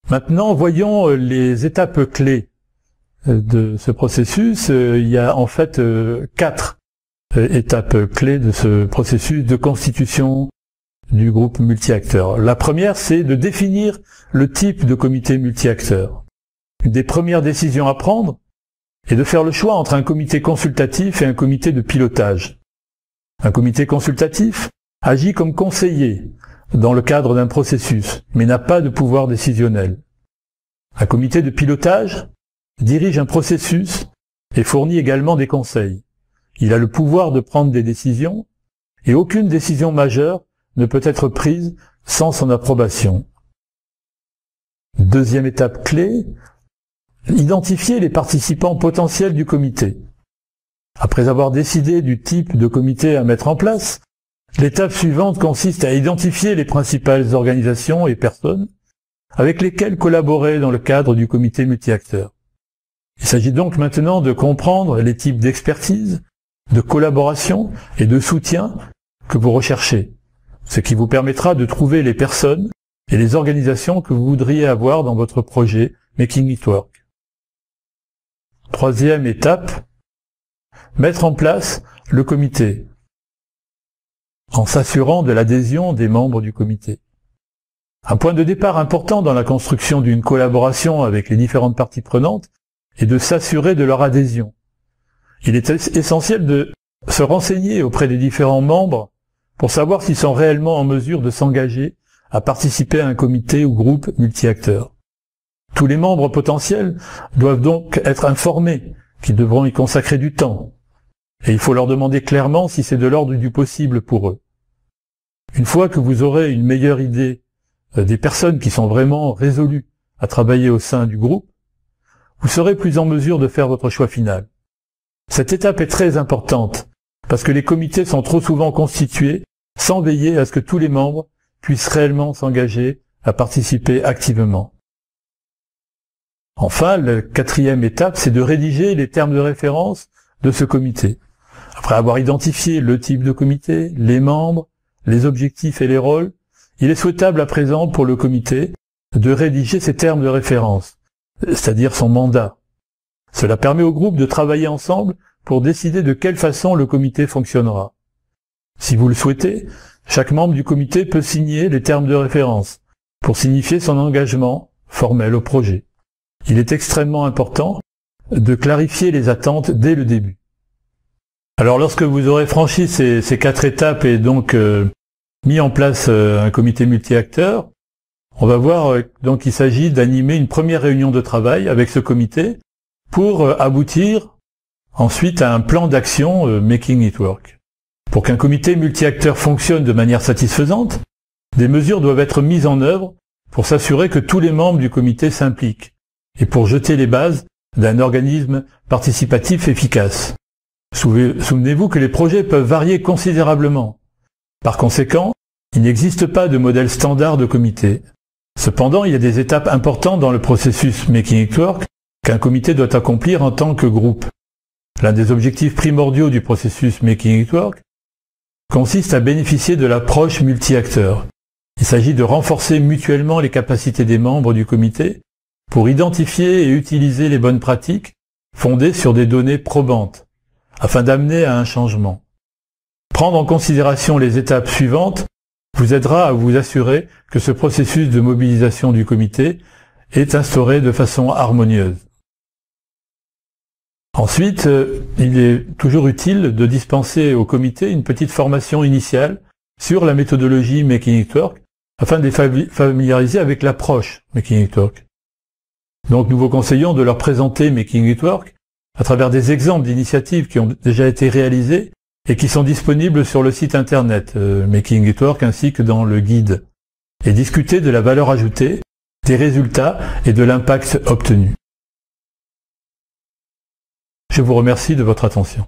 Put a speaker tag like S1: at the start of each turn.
S1: Maintenant, voyons les étapes clés de ce processus. Il y a en fait 4 étapes clés de ce processus de constitution du groupe multi-acteurs. La première, c'est de définir le type de comité multi-acteurs. Une des premières décisions à prendre est de faire le choix entre un comité consultatif et un comité de pilotage. Un comité consultatif agit comme conseiller dans le cadre d'un processus, mais n'a pas de pouvoir décisionnel. Un comité de pilotage dirige un processus et fournit également des conseils. Il a le pouvoir de prendre des décisions et aucune décision majeure ne peut être prise sans son approbation. Deuxième étape clé, identifier les participants potentiels du comité. Après avoir décidé du type de comité à mettre en place, l'étape suivante consiste à identifier les principales organisations et personnes avec lesquelles collaborer dans le cadre du comité multi-acteurs. Il s'agit donc maintenant de comprendre les types d'expertise, de collaboration et de soutien que vous recherchez, ce qui vous permettra de trouver les personnes et les organisations que vous voudriez avoir dans votre projet Making It Work. Troisième étape, mettre en place le comité, en s'assurant de l'adhésion des membres du comité. Un point de départ important dans la construction d'une collaboration avec les différentes parties prenantes est de s'assurer de leur adhésion. Il est essentiel de se renseigner auprès des différents membres pour savoir s'ils sont réellement en mesure de s'engager à participer à un comité ou groupe multi-acteurs. Tous les membres potentiels doivent donc être informés qu'ils devront y consacrer du temps, et il faut leur demander clairement si c'est de l'ordre du possible pour eux. Une fois que vous aurez une meilleure idée des personnes qui sont vraiment résolues à travailler au sein du groupe, vous serez plus en mesure de faire votre choix final. Cette étape est très importante, parce que les comités sont trop souvent constitués sans veiller à ce que tous les membres puissent réellement s'engager à participer activement. Enfin, la quatrième étape, c'est de rédiger les termes de référence de ce comité. Après avoir identifié le type de comité, les membres, les objectifs et les rôles, il est souhaitable à présent pour le comité de rédiger ses termes de référence, c'est-à-dire son mandat. Cela permet au groupe de travailler ensemble pour décider de quelle façon le comité fonctionnera. Si vous le souhaitez, chaque membre du comité peut signer les termes de référence pour signifier son engagement formel au projet. Il est extrêmement important de clarifier les attentes dès le début. Alors lorsque vous aurez franchi ces 4 étapes et donc mis en place un comité multi-acteurs, on va voir donc qu'il s'agit d'animer une première réunion de travail avec ce comité pour aboutir ensuite à un plan d'action Making It Work. Pour qu'un comité multi-acteurs fonctionne de manière satisfaisante, des mesures doivent être mises en œuvre pour s'assurer que tous les membres du comité s'impliquent et pour jeter les bases d'un organisme participatif efficace. Souvenez-vous que les projets peuvent varier considérablement. Par conséquent, il n'existe pas de modèle standard de comité. Cependant, il y a des étapes importantes dans le processus Making It Work qu'un comité doit accomplir en tant que groupe. L'un des objectifs primordiaux du processus Making It Work consiste à bénéficier de l'approche multi-acteurs. Il s'agit de renforcer mutuellement les capacités des membres du comité pour identifier et utiliser les bonnes pratiques fondées sur des données probantes, afin d'amener à un changement. Prendre en considération les étapes suivantes vous aidera à vous assurer que ce processus de mobilisation du comité est instauré de façon harmonieuse. Ensuite, il est toujours utile de dispenser au comité une petite formation initiale sur la méthodologie Making It Work afin de les familiariser avec l'approche Making It Work. Donc nous vous conseillons de leur présenter Making It Work à travers des exemples d'initiatives qui ont déjà été réalisées et qui sont disponibles sur le site internet Making It Work ainsi que dans le guide, et discuter de la valeur ajoutée, des résultats et de l'impact obtenu. Je vous remercie de votre attention.